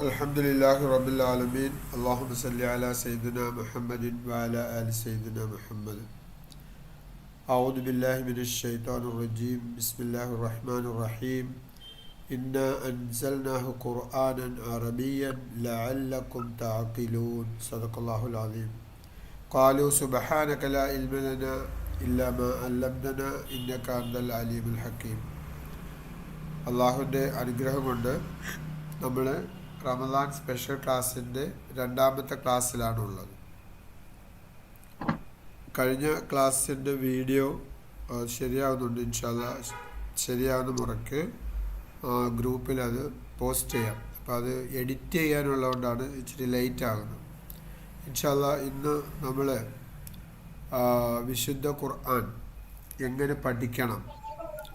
Alhamdulillahi Rabbil Alameen. Allahumma salli ala Sayyidina Muhammadin wa ala ali Sayyidina Muhammad. A'udhu billahi minash shaitanir rajim. Bismillahir rahmanir rahim. Inna anzalnahu Qur'anan Arabiyyan la'allakum ta'qilun. Sadaqallahul azim. Qalu subhanaka la ilma lana illa ma 'allamtana innaka antal alimul hakim. അള്ളാഹുവിൻ്റെ അനുഗ്രഹം കൊണ്ട് നമ്മൾ Ramadan special ക്ലാസ്സിൻ്റെ രണ്ടാമത്തെ ക്ലാസ്സിലാണുള്ളത്. കഴിഞ്ഞ ക്ലാസ്സിൻ്റെ video ശരിയാവുന്നുണ്ട്. ഇൻഷാല്ലാ ശരിയാവുന്ന മുറയ്ക്ക് ഗ്രൂപ്പിൽ അത് പോസ്റ്റ് ചെയ്യാം. അപ്പോൾ അത് എഡിറ്റ് ചെയ്യാനുള്ളതുകൊണ്ടാണ് ഇച്ചിരി ലേറ്റ് ആകുന്നത്. ഇൻഷാല്ലാ ഇന്ന് നമ്മൾ വിശുദ്ധ ഖുർആൻ എങ്ങനെ പഠിക്കണം,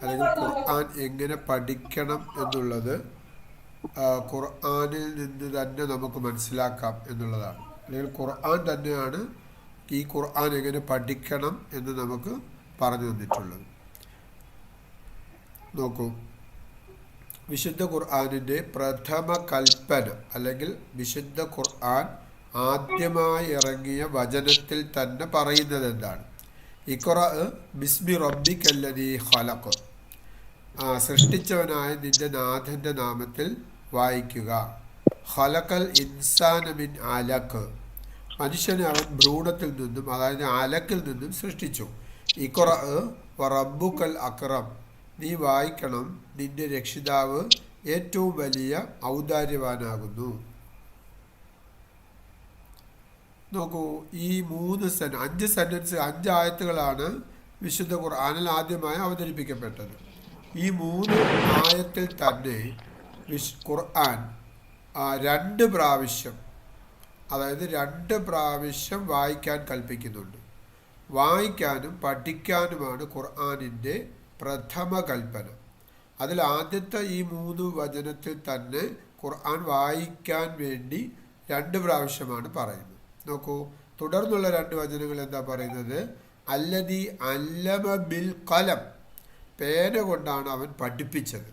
അല്ലെങ്കിൽ ഖുർആൻ എങ്ങനെ പഠിക്കണം എന്നുള്ളത് ഖുർആനിൽ നിന്ന് തന്നെ നമുക്ക് മനസ്സിലാക്കാം എന്നുള്ളതാണ്. അല്ലെങ്കിൽ ഖുർആൻ തന്നെയാണ് ഈ ഖുർആൻ എങ്ങനെ പഠിക്കണം എന്ന് നമുക്ക് പറഞ്ഞു തന്നിട്ടുള്ളത്. നോക്കൂ, വിശുദ്ധ ഖുർആനിൻ്റെ പ്രഥമ കൽപ്പന അല്ലെങ്കിൽ വിശുദ്ധ ഖുർആൻ ആദ്യമായി ഇറങ്ങിയ വചനത്തിൽ തന്നെ പറയുന്നത് എന്താണ്? ഇഖ്റ ബിസ്മി റബ്ബിക്കല്ലദീ ഖലഖ്, സൃഷ്ടിച്ചവനായ നിന്റെ നാഥൻ്റെ നാമത്തിൽ വായിക്കുക. ഖലഖൽ ഇൻസാന മിൻ അലഖ്, മനുഷ്യനെ അവൻ ഭ്രൂണത്തിൽ നിന്നും, അതായത് അലക്കിൽ നിന്നും സൃഷ്ടിച്ചു. ഇഖ്റ വറബ്ബുക്കൽ അക്രം, നീ വായിക്കണം, നിന്റെ രക്ഷിതാവ് ഏറ്റവും വലിയ ഔദാര്യവാനാകുന്നു. നോക്കൂ, ഈ അഞ്ച് സെൻറ്റൻസ്, 5 ആയത്തുകളാണ് വിശുദ്ധ ഖുർആനിൽ ആദ്യമായി അവതരിപ്പിക്കപ്പെട്ടത്. ഈ 3 ആയത്തിൽ തന്നെ ഖുർആൻ 2 പ്രാവശ്യം, അതായത് 2 പ്രാവശ്യം വായിക്കാൻ കൽപ്പിക്കുന്നുണ്ട്. വായിക്കാനും പഠിക്കാനുമാണ് ഖുർആനിൻ്റെ പ്രഥമ കൽപ്പന. അതിൽ ആദ്യത്തെ ഈ 3 വചനത്തിൽ തന്നെ ഖുർആൻ വായിക്കാൻ വേണ്ടി 2 പ്രാവശ്യമാണ് പറയുന്നത്. നോക്കൂ, തുടർന്നുള്ള 2 വചനങ്ങൾ എന്താ പറയുന്നത്? അല്ലദീ അല്ലമ ബിൽ ഖലം, പേന കൊണ്ടാണ് അവൻ പഠിപ്പിച്ചത്.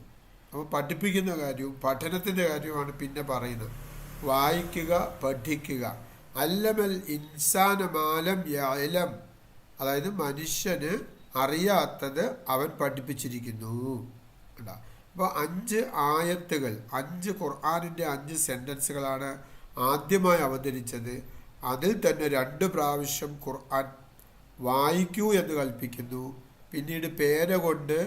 അപ്പോൾ പഠിപ്പിക്കുന്ന കാര്യവും പഠനത്തിൻ്റെ കാര്യവുമാണ് പിന്നെ പറയുന്നത്. വായിക്കുക, പഠിക്കുക. അല്ലമൽ ഇൻസാന മാലം യഅലം, അതായത് മനുഷ്യന് അറിയാത്തത് അവൻ പഠിപ്പിച്ചിരിക്കുന്നു. അപ്പോൾ 5 ആയത്തുകൾ, 5 ഖുർആനിൻ്റെ 5 സെൻറ്റൻസുകളാണ് ആദ്യമായി അവതരിച്ചത്. അതിൽ തന്നെ 2 പ്രാവശ്യം ഖുർആൻ വായിക്കൂ എന്ന് കൽപ്പിക്കുന്നു. പിന്നീട് പേന കൊണ്ട്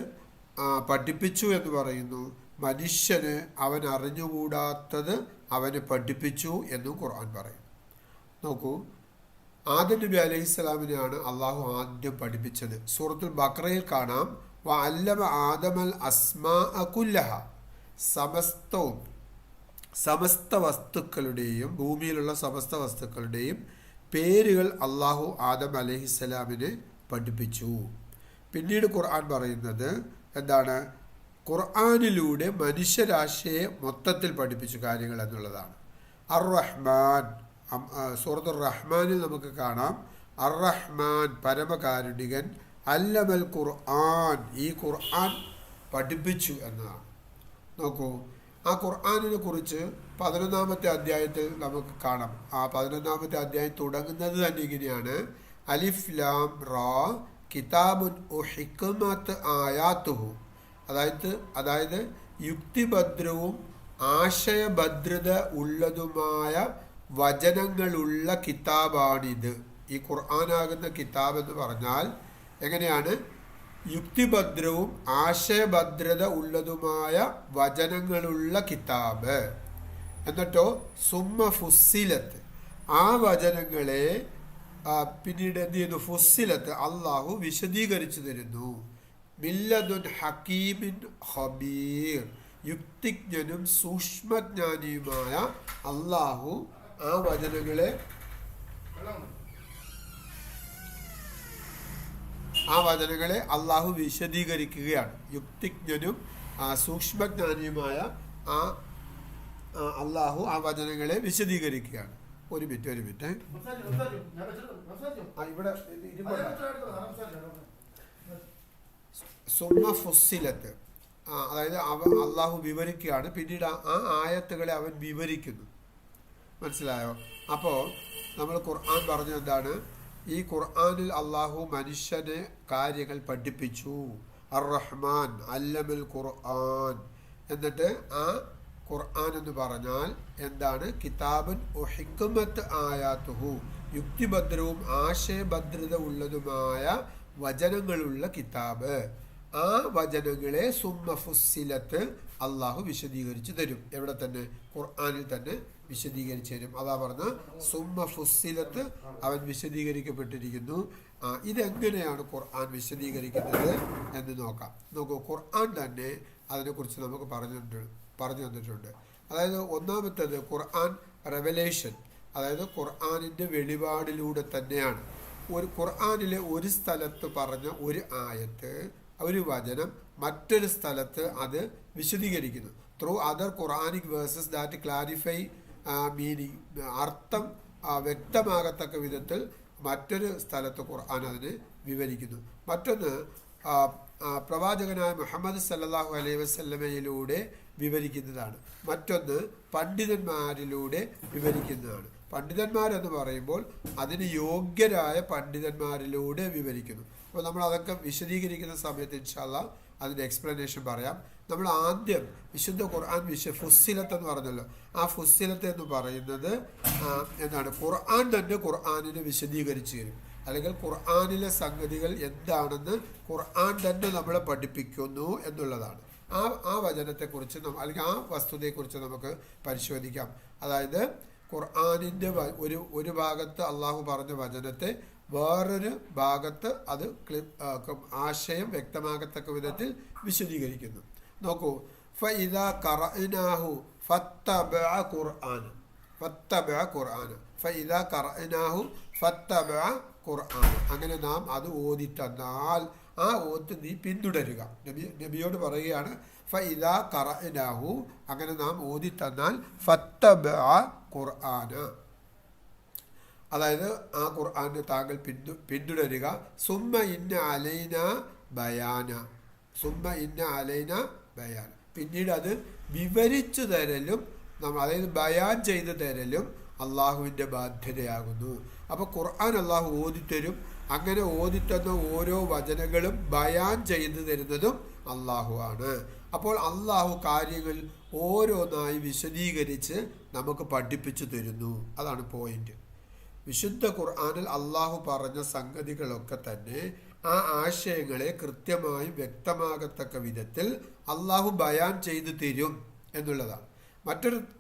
പഠിപ്പിച്ചു എന്ന് പറയുന്നു. മനുഷ്യന് അവൻ അറിഞ്ഞുകൂടാത്തത് അവന് പഠിപ്പിച്ചു എന്നും ഖുർആൻ പറയും. നോക്കൂ, ആദം നബി അലൈഹിസ്സലാമിനെയാണ് അള്ളാഹു ആദ്യം പഠിപ്പിച്ചത്. സൂറത്തുൽ ബഖറയിൽ കാണാം, വ അല്ലമ ആദമൽ അസ്മാഅ കുല്ലഹ, സമസ്ത വസ്തുക്കളുടെയും, ഭൂമിയിലുള്ള സമസ്ത വസ്തുക്കളുടെയും പേരുകൾ അള്ളാഹു ആദം അലൈഹിസ്സലാമിനെ പഠിപ്പിച്ചു. പിന്നീട് ഖുർആൻ പറയുന്നത് എന്താണ്? ഖുർആനിലൂടെ മനുഷ്യരാശിയെ മൊത്തത്തിൽ പഠിപ്പിച്ചു കാര്യങ്ങൾ എന്നുള്ളതാണ്. അർ-റഹ്മാൻ, സൂറത്തുർ റഹ്മാനിൽ നമുക്ക് കാണാം, അർ-റഹ്മാൻ പരമകാരുണികൻ, അല്ലമൽ ഖുർആൻ, ഈ ഖുർആൻ പഠിപ്പിച്ചു എന്നതാണ്. നോക്കൂ, ആ ഖുർആനിനെ കുറിച്ച് 11-ാമത്തെ അധ്യായത്തിൽ നമുക്ക് കാണാം. ആ 11-ാമത്തെ അധ്യായം തുടങ്ങുന്നത് തന്നെ ഇങ്ങനെയാണ്: അലിഫ് ലാം റാ കിതാബുൻ ഉഹിക്മത് ആയാത്തുഹു, അതായത് യുക്തിഭദ്രവും ആശയഭദ്രത ഉള്ളതുമായ വചനങ്ങളുള്ള കിതാബാണിത്. ഈ ഖുർആനാകുന്ന കിതാബ് എന്ന് പറഞ്ഞാൽ എങ്ങനെയാണ്? യുക്തിഭദ്രവും ആശയഭദ്രത ഉള്ളതുമായ വചനങ്ങളുള്ള കിതാബ്. എന്നിട്ടോ സുമ്മ ഫുസ്സിലത്ത്, ആ വചനങ്ങളെ പിന്നീട് എന്ത് ചെയ്യുന്നു? ഫുസ്സിലത്ത്, അള്ളാഹു വിശദീകരിച്ചു തരുന്നു. മില്ലദുൻ ഹക്കീമിൻ ഖബീർ, യുക്തിജ്ഞനും സൂക്ഷ്മജ്ഞാനിയുമായ അള്ളാഹു ആ വചനങ്ങളെ അള്ളാഹു വിശദീകരിക്കുകയാണ്. യുക്തിജ്ഞനും സൂക്ഷ്മജ്ഞാനിയുമായ അള്ളാഹു ആ വചനങ്ങളെ വിശദീകരിക്കുകയാണ്. ഒരു മിനിറ്റ് ഇവിടെ സുമ്മ ഫുസ്സിലത്ത്, അതായത് അള്ളാഹു വിവരിക്കുകയാണ്, പിന്നീട് ആ ആയത്തുകളെ അവൻ വിവരിക്കുന്നു. മനസ്സിലായോ? അപ്പോൾ നമ്മൾ ഖുർആൻ പറഞ്ഞു എന്താണ്? ഈ ഖുർആനിൽ അള്ളാഹു മനുഷ്യനെ കാര്യങ്ങൾ പഠിപ്പിച്ചു. അർ റഹ്മാൻ അല്ലമൽ ഖുർആൻ. എന്നിട്ട് ആ ഖുർആൻ എന്ന് പറഞ്ഞാൽ എന്താണ്? കിതാബുൻ ഹിക്മത്ത് ആയാത്തുഹു, യുക്തിഭദ്രവും ആശയഭദ്രത ഉള്ളതുമായ വചനങ്ങളുള്ള കിതാബ്. ആ വചനങ്ങളെ സുമ്മ ഫുസ്സിലത്ത് അള്ളാഹു വിശദീകരിച്ചു തരും. എവിടെ തന്നെ? ഖുർആനിൽ തന്നെ വിശദീകരിച്ചു തരും. അതാ പറഞ്ഞ സുമ്മ ഫുസ്സിലത്ത് അവൻ വിശദീകരിക്കപ്പെട്ടിരിക്കുന്നു. ഇതെങ്ങനെയാണ് ഖുർആൻ വിശദീകരിക്കുന്നത് എന്ന് നോക്കൂ. ഖുർആൻ തന്നെ അതിനെക്കുറിച്ച് നമുക്ക് പറഞ്ഞു തന്നിട്ടുണ്ട്. അതായത് ഒന്നാമത്തേത് ഖുർആൻ റെവലേഷൻ, അതായത് ഖുർആനിൻ്റെ വെളിപാടിലൂടെ തന്നെയാണ്. ഒരു ഖുർആനിലെ ഒരു സ്ഥലത്ത് പറഞ്ഞ ഒരു ആയത്ത്, ഒരു വചനം മറ്റൊരു സ്ഥലത്ത് അത് വിശദീകരിക്കുന്നു. Through other ഖുർആനിക് versus that clarify meaning, അർത്ഥം വ്യക്തമാകത്തക്ക വിധത്തിൽ മറ്റൊരു സ്ഥലത്ത് ഖുർആൻ അതിനെ വിവരിക്കുന്നു. മറ്റൊന്ന് പ്രവാചകനായ മുഹമ്മദ് സല്ലല്ലാഹു അലൈഹി വസല്ലമയിലൂടെ വിവരിക്കുന്നതാണ്. മറ്റൊന്ന് പണ്ഡിതന്മാരിലൂടെ വിവരിക്കുന്നതാണ്. പണ്ഡിതന്മാരെന്ന് പറയുമ്പോൾ അതിന് യോഗ്യരായ പണ്ഡിതന്മാരിലൂടെ വിവരിക്കുന്നു. അപ്പോൾ നമ്മൾ അതൊക്കെ വിശദീകരിക്കുന്ന സമയത്ത് ഇൻഷാ അല്ലാഹ് അതിൻ്റെ എക്സ്പ്ലനേഷൻ പറയാം. നമ്മൾ ആദ്യം വിശുദ്ധ ഖുർആൻ ഫുസ്സിലത്ത് എന്ന് പറഞ്ഞല്ലോ. ആ ഫുസ്സിലത്ത് എന്ന് പറയുന്നത് എന്താണ്? ഖുർആൻ തന്നെ ഖുർആനിനെ വിശദീകരിച്ചു തരും. അല്ലെങ്കിൽ ഖുർആനിലെ സംഗതികൾ എന്താണെന്ന് ഖുർആൻ തന്നെ നമ്മളെ പഠിപ്പിക്കുന്നു എന്നുള്ളതാണ്. ആ വചനത്തെക്കുറിച്ച് അല്ലെങ്കിൽ ആ വസ്തുതയെക്കുറിച്ച് നമുക്ക് പരിശോധിക്കാം. അതായത് ഖുർആനിൻ്റെ ഒരു ഭാഗത്ത് അള്ളാഹു പറഞ്ഞ വചനത്തെ വേറൊരു ഭാഗത്ത് അത് ആശയം വ്യക്തമാകത്തക്ക വിധത്തിൽ വിശദീകരിക്കുന്നു. നോക്കൂ, ഫഇദാ ഖറഅനാഹു ഫത്തബഅ ഖുർആന, ഫത്തബഅ ഖുർആന, ഫഇദാ ഖറഅനാഹു ഫത്തബഅ ഖുർആന. അങ്ങനെ നാം അത് ഓതി തന്നാൽ ആ ഓത്ത് നീ പിന്തുടരുക. നബിയോട് പറയുകയാണ്, ഫഇദാ ഖറഅനാഹു, അങ്ങനെ നാം ഓതി തന്നാൽ ഫത്തബഅ ഖുർആന, അതായത് ആ ഖുർആനെ താങ്കൾ പിന്തുടരുക. സുമ്മ ഇന്ന അലൈന ബയാന, സുമ്മ ഇന്ന അലൈന ബയാന, പിന്നീട് അത് വിവരിച്ചു തരലും അതായത് ബയാൻ ചെയ്തു തരലും അള്ളാഹുവിൻ്റെ ബാധ്യതയാകുന്നു. അപ്പോൾ ഖുർആൻ അള്ളാഹു ഓതിത്തരും. അങ്ങനെ ഓതിത്തന്ന ഓരോ വചനങ്ങളും ബയാൻ ചെയ്തു തരുന്നതും അള്ളാഹു ആണ്. അപ്പോൾ അള്ളാഹു കാര്യങ്ങൾ ഓരോന്നായി വിശദീകരിച്ച് നമുക്ക് പഠിപ്പിച്ചു തരുന്നു. അതാണ് പോയിന്റ്. വിശുദ്ധ ഖുർആനിൽ അള്ളാഹു പറഞ്ഞ സംഗതികളൊക്കെ തന്നെ ആ ആശയങ്ങളെ കൃത്യമായും വ്യക്തമാകത്തക്ക വിധത്തിൽ അള്ളാഹു ബയാൻ ചെയ്തു തരും എന്നുള്ളതാണ്.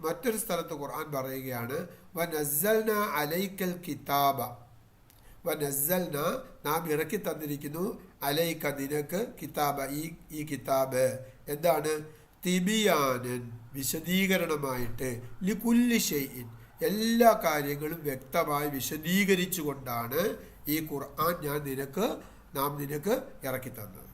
മറ്റൊരു സ്ഥലത്ത് ഖുർആൻ പറയുകയാണ്, വനസ്സൽന അലൈക്കൽ കിതാബ, വനസ്സൽന, നാം ഇറക്കി തന്നിരിക്കുന്നു, അലൈക്ക, നിനക്ക്, കിതാബ, ഈ കിതാബ് എന്താണ്? തിബിയാനൻ, വിശദീകരണമായിട്ട്, ലികുല്ലി ഷൈഇൻ, എല്ലാ കാര്യങ്ങളും വ്യക്തമായി വിശദീകരിച്ചുകൊണ്ടാണ് ഈ ഖുർആൻ നാം നിനക്ക് ഇറക്കി തന്നത്.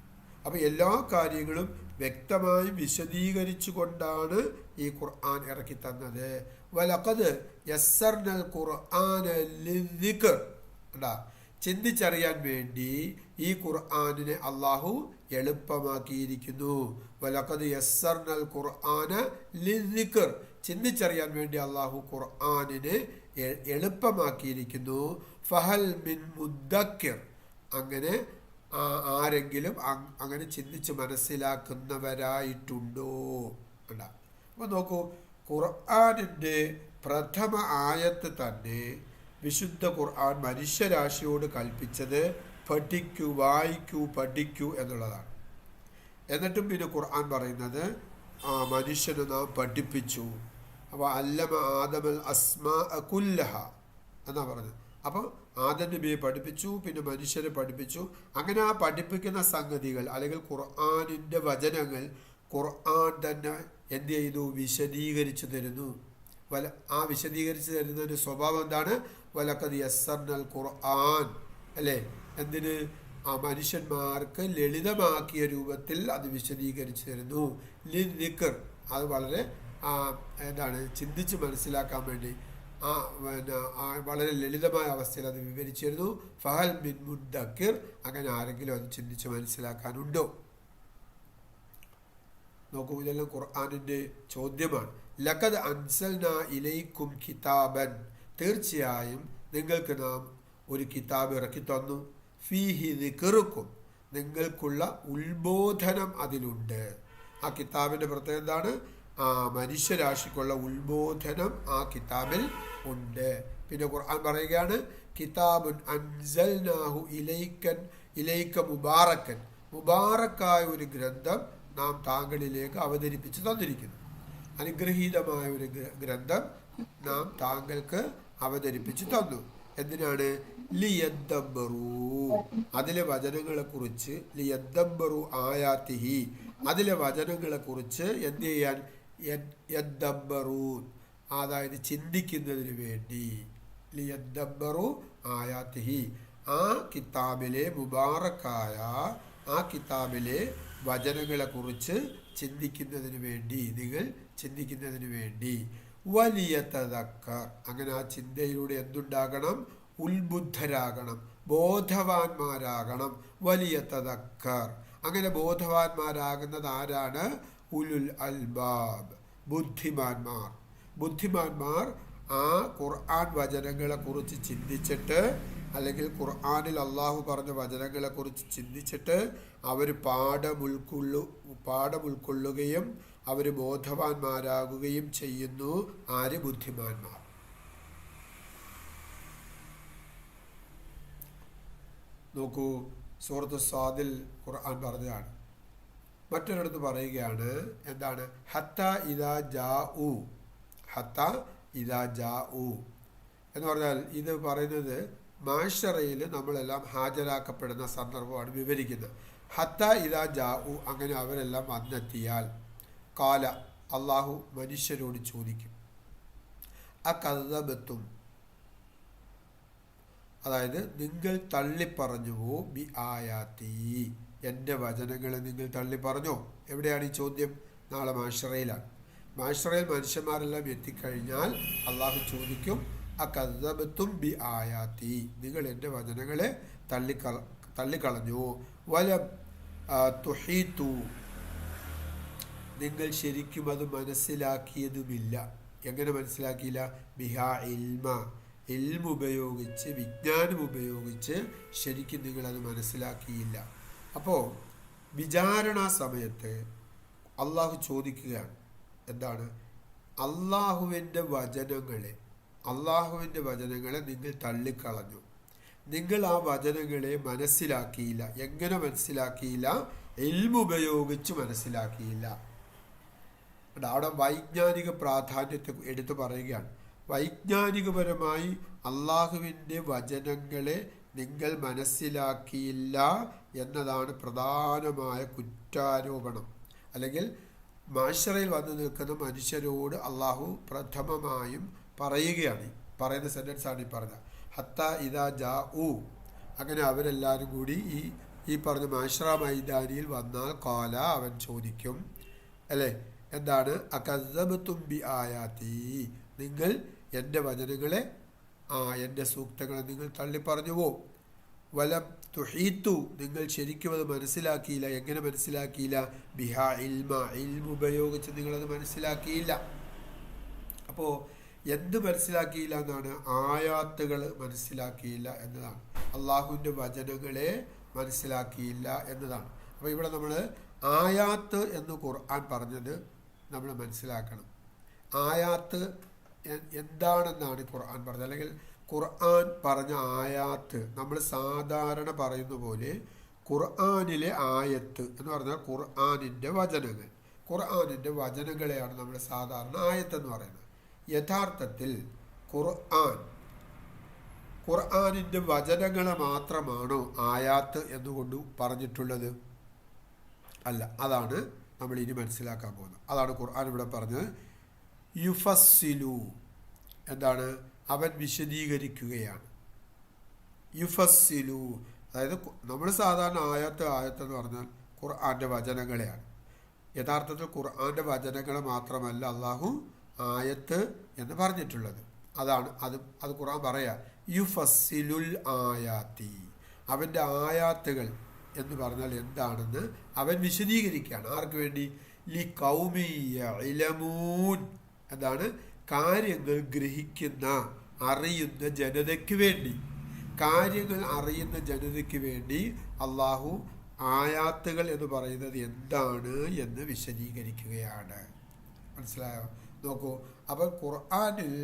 അപ്പോൾ എല്ലാ കാര്യങ്ങളും വ്യക്തമായി വിശദീകരിച്ചു കൊണ്ടാണ് ഈ ഖുർആൻ ഇറക്കി തന്നത്. വലഖദ് യസ്സർനൽ ഖുർആന ലിദ്ദിക്ർ, ചിന്തിച്ചറിയാൻ വേണ്ടി ഈ ഖുർആനിനെ അള്ളാഹു എളുപ്പമാക്കിയിരിക്കുന്നു. വലഖദ് യസ്സർനൽ ഖുർആന ലിദ്ദിക്ർ, ചിന്തിച്ചറിയാൻ വേണ്ടി അള്ളാഹു ഖുർആനിനെ എളുപ്പമാക്കിയിരിക്കുന്നു. ഫഹൽ മിൻ മുദ്ദക്കിർ, അങ്ങനെ ആരെങ്കിലും അങ്ങനെ ചിന്തിച്ച് മനസ്സിലാക്കുന്നവരായിട്ടുണ്ടോ? അപ്പോൾ നോക്കൂ, ഖുർആനിൻ്റെ പ്രഥമ ആയത്ത് തന്നെ വിശുദ്ധ ഖുർആൻ മനുഷ്യരാശിയോട് കൽപ്പിച്ചത് പഠിക്കൂ, വായിക്കൂ, പഠിക്കൂ എന്നുള്ളതാണ്. എന്നിട്ടും പിന്നെ ഖുർആൻ പറയുന്നത് മനുഷ്യനെ നാം പഠിപ്പിച്ചു. അപ്പോൾ അല്ലമ ആദമൽ അസ്മാ കുല്ലഹ എന്നാ പറഞ്ഞത്. അപ്പോൾ ആദം നബിയെ പഠിപ്പിച്ചു, പിന്നെ മനുഷ്യരെ പഠിപ്പിച്ചു. അങ്ങനെ ആ പഠിപ്പിക്കുന്ന സംഗതികൾ അല്ലെങ്കിൽ ഖുർആനിൻ്റെ വചനങ്ങൾ ഖുർആൻ തന്നെ എന്ത് ചെയ്തു? വിശദീകരിച്ചു തരുന്നു. ആ വിശദീകരിച്ചു തരുന്നതിൻ്റെ സ്വഭാവം എന്താണ്? വലഖദ് യസ്സർനൽ ഖുർആൻ, അല്ലേ? എന്തിന്? ആ മനുഷ്യന്മാർക്ക് ലളിതമാക്കിയ രൂപത്തിൽ അത് വിശദീകരിച്ചു തരുന്നു. ലിദ്ദിക്ർ, അത് വളരെ ചിന്തിച്ച് മനസ്സിലാക്കാൻ വേണ്ടി വളരെ ലളിതമായ അവസ്ഥയിൽ അത് വിവരിച്ചിരുന്നു. ഫഹൽ മിൻ മുദ്ദക്കിർ, അങ്ങനെ ആരെങ്കിലും അത് ചിന്തിച്ച് മനസ്സിലാക്കാനുണ്ടോ? നോക്കൂ, ഇതെല്ലാം ഖുർആനിൻ്റെ ചോദ്യമാണ്. ലഖദ് അൻസൽനാ ഇലൈക്കും കിതാബൻ, തീർച്ചയായും നിങ്ങൾക്ക് നാം ഒരു കിതാബ് ഇറക്കി തന്നു. ഫീഹി ദിക്റുക്കും, നിങ്ങൾക്കുള്ള ഉത്ബോധനം അതിലുണ്ട്. ആ കിതാബിൻ്റെ പ്രത്യേകത എന്താണ്? മനുഷ്യരാശിക്കുള്ള ഉത്ബോധനം ആ കിതാബിൽ ഉണ്ട്. പിന്നെ ഖുർആൻ പറയുകയാണ്, കിതാബുൻ അൻസൽനാഹു ഇലൈക മുബാറക്കൻ, മുബാറക്കായ ഒരു ഗ്രന്ഥം നാം താങ്കളിലേക്ക് അവതരിപ്പിച്ച് തന്നിരിക്കുന്നു. അനുഗ്രഹീതമായ ഒരു ഗ്രന്ഥം നാം താങ്കൾക്ക് അവതരിപ്പിച്ച് തന്നു. എന്തിനാണ്? ലിയദ്ദബ്ബറൂ, അതിലെ വചനങ്ങളെക്കുറിച്ച്, ലിയദ്ദബ്ബറൂ ആയാത്തിഹി, അതിലെ വചനങ്ങളെക്കുറിച്ച് എന്ത് ചെയ്യാൻ? യദ്ദബ്ബറൂ, അതായത് ചിന്തിക്കുന്നതിന് വേണ്ടി. ലിയദ്ദബ്ബറൂ ആയാത്തിഹി, ആ കിതാബിലെ മുബാറക്കായ ആ കിതാബിലെ വചനങ്ങളെക്കുറിച്ച് ചിന്തിക്കുന്നതിന് വേണ്ടി, നിങ്ങൾ ചിന്തിക്കുന്നതിന് വേണ്ടി. വലിയ തദക്കർ, അങ്ങനെ ആ ചിന്തയിലൂടെ എന്തുണ്ടാകണം? ഉത്ബുദ്ധരാകണം, ബോധവാന്മാരാകണം. വലിയ തദക്കർ, അങ്ങനെ ബോധവാന്മാരാകുന്നത് ആരാണ്? ഉലുൽ അൽബാബ്, ബുദ്ധിമാന്മാർ. ബുദ്ധിമാന്മാർ ആ ഖുർആൻ വചനങ്ങളെക്കുറിച്ച് ചിന്തിച്ചിട്ട്, അല്ലെങ്കിൽ ഖുർആനിൽ അള്ളാഹു പറഞ്ഞ വചനങ്ങളെക്കുറിച്ച് ചിന്തിച്ചിട്ട് അവർ പാഠം ഉൾക്കൊള്ളുകയും അവർ ബോധവാന്മാരാകുകയും ചെയ്യുന്നു. ആര്? ബുദ്ധിമാന്മാർ. നോക്കൂ, സൂറത്ത് സ്വാദിൽ ഖുർആൻ പറഞ്ഞതാണ്. മറ്റൊരിടത്ത് പറയുകയാണ്, എന്താണ്? ഹത്ത ഇദാ ജാഉ, ഹത്ത ഇദാ ജാഉ എന്ന് പറഞ്ഞാൽ ഇത് പറയുന്നത് മാഷറയിൽ നമ്മളെല്ലാം ഹാജരാക്കപ്പെടുന്ന സന്ദർഭമാണ് വിവരിക്കുന്നത്. ഹത്ത ഇദാ ജാഉ, അങ്ങനെ അവരെല്ലാം വന്നെത്തിയാൽ, കാല, അള്ളാഹു മനുഷ്യരോട് ചോദിക്കും, അകദ്ദബതും, അതായത് നിങ്ങൾ തള്ളിപ്പറഞ്ഞുവോ, ബി ആയാത്തി, എൻ്റെ വചനങ്ങളെ നിങ്ങൾ തള്ളിപ്പറഞ്ഞോ? എവിടെയാണ് ഈ ചോദ്യം? നാളെ മാഷറയിലാണ്. മാഷറയിൽ മനുഷ്യന്മാരെല്ലാം എത്തിക്കഴിഞ്ഞാൽ അള്ളാഹു ചോദിക്കും, അകദ്ദബതും ബി ആയാത്തി, നിങ്ങൾ എൻ്റെ വചനങ്ങളെ തള്ളിക്കളഞ്ഞു. വലം തുഹീതു, നിങ്ങൾ ശരിക്കും അത് മനസ്സിലാക്കിയതുമില്ല. എങ്ങനെ മനസ്സിലാക്കിയില്ല? ബിഹാ ഇൽമ, ഇൽമുപയോഗിച്ച്, വിജ്ഞാനം ഉപയോഗിച്ച് ശരിക്കും നിങ്ങളത് മനസ്സിലാക്കിയില്ല. അപ്പോൾ വിചാരണ സമയത്ത് അള്ളാഹു ചോദിക്കുകയാണ്, എന്താണ്? അള്ളാഹുവിൻ്റെ വചനങ്ങളെ നിങ്ങൾ തള്ളിക്കളഞ്ഞു, നിങ്ങൾ ആ വചനങ്ങളെ മനസ്സിലാക്കിയില്ല. എങ്ങനെ മനസ്സിലാക്കിയില്ല? ഇൽമുപയോഗിച്ച് മനസ്സിലാക്കിയില്ല. അവിടെ വൈജ്ഞാനിക പ്രാധാന്യത്തെ എടുത്തു പറയുകയാണ്. വൈജ്ഞാനികപരമായി അള്ളാഹുവിൻ്റെ വചനങ്ങളെ നിങ്ങൾ മനസ്സിലാക്കിയില്ല എന്നതാണ് പ്രധാനമായ കുറ്റാരോപണം. അല്ലെങ്കിൽ മാഷറയിൽ വന്നു നിൽക്കുന്ന മനുഷ്യരോട് അള്ളാഹു പ്രഥമമായും പറയുന്ന സെൻറ്റൻസാണ് ഈ പറഞ്ഞത്. ഹത്ത ഇദാ ജാഉ, അങ്ങനെ അവരെല്ലാവരും കൂടി ഈ പറഞ്ഞ മാഷറ മൈതാനിയിൽ വന്നാൽ, കാല, അവൻ ചോദിക്കും, അല്ലേ, എന്താണ്? അകദ്ദബതും ബി ആയാത്തി, നിങ്ങൾ എൻ്റെ വചനങ്ങളെ, എൻ്റെ സൂക്തങ്ങളെ നിങ്ങൾ തള്ളിപ്പറഞ്ഞുവോ? വലം തുഹീത്തു, നിങ്ങൾ ശരിക്കും അത് മനസ്സിലാക്കിയില്ല. എങ്ങനെ മനസ്സിലാക്കിയില്ല? ബിഹാ ഇൽമ, ഇൽമുപയോഗിച്ച് നിങ്ങളത് മനസ്സിലാക്കിയില്ല. അപ്പോൾ എന്ത് മനസ്സിലാക്കിയില്ല എന്നാണ്? ആയാത്തുകൾ മനസ്സിലാക്കിയില്ല എന്നതാണ്. അള്ളാഹുവിൻ്റെ വചനങ്ങളെ മനസ്സിലാക്കിയില്ല എന്നതാണ്. അപ്പോൾ ഇവിടെ നമ്മൾ ആയാത്ത് എന്ന് ഖുർആൻ പറഞ്ഞത് നമ്മൾ മനസ്സിലാക്കണം. ആയാത്ത് എന്താണെന്നാണ് ഖുർആൻ പറഞ്ഞത്. അല്ലെങ്കിൽ ഖുർആൻ പറഞ്ഞ ആയാത്ത് നമ്മൾ സാധാരണ പറയുന്ന പോലെ ഖുർആനിലെ ആയത്ത് എന്ന് പറഞ്ഞാൽ ഖുർആനിൻ്റെ വചനങ്ങളെയാണ് നമ്മൾ സാധാരണ ആയത്ത് എന്ന് പറയുന്നത്. യഥാർത്ഥത്തിൽ ഖുർആനിൻ്റെ വചനങ്ങളെ മാത്രമാണോ ആയാത്ത് എന്നുകൊണ്ട് പറഞ്ഞിട്ടുള്ളത്? അല്ല. അതാണ് നമ്മൾ ഇനി മനസ്സിലാക്കാൻ പോകുന്നത്. അതാണ് ഖുർആൻ ഇവിടെ പറഞ്ഞത്, യുഫസ്സിലു, എന്താണ്? അവൻ വിശദീകരിക്കുകയാണ്. യുഫസ്സിലു, അതായത് നമ്മൾ സാധാരണ ആയത്ത് എന്ന് പറഞ്ഞാൽ ഖുർആൻ്റെ വചനങ്ങളെയാണ്. യഥാർത്ഥത്തിൽ ഖുർആൻ്റെ വചനങ്ങളെ മാത്രമല്ല അള്ളാഹു ആയത്ത് എന്ന് പറഞ്ഞിട്ടുള്ളത്. അത് ഖുർആൻ പറയാ, യുഫസ്സിലുൽ ആയാത്തി, അവൻ്റെ ആയാത്തുകൾ എന്ന് പറഞ്ഞാൽ എന്താണെന്ന് അവൻ വിശദീകരിക്കുകയാണ്. ആർക്ക് വേണ്ടി? ലിഖൗമി യഅലമൂൻ. അതാണ് കാര്യങ്ങൾ ഗ്രഹിക്കുന്ന അറിയുന്ന ജനതയ്ക്ക് വേണ്ടി. കാര്യങ്ങൾ അറിയുന്ന ജനതയ്ക്ക് വേണ്ടി അള്ളാഹു ആയാത്തുകൾ എന്ന് പറയുന്നത് എന്താണ് എന്ന് വിശദീകരിക്കുകയാണ്. മനസ്സിലായോ? നോക്കൂ, അപ്പോൾ ഖുർആനിൽ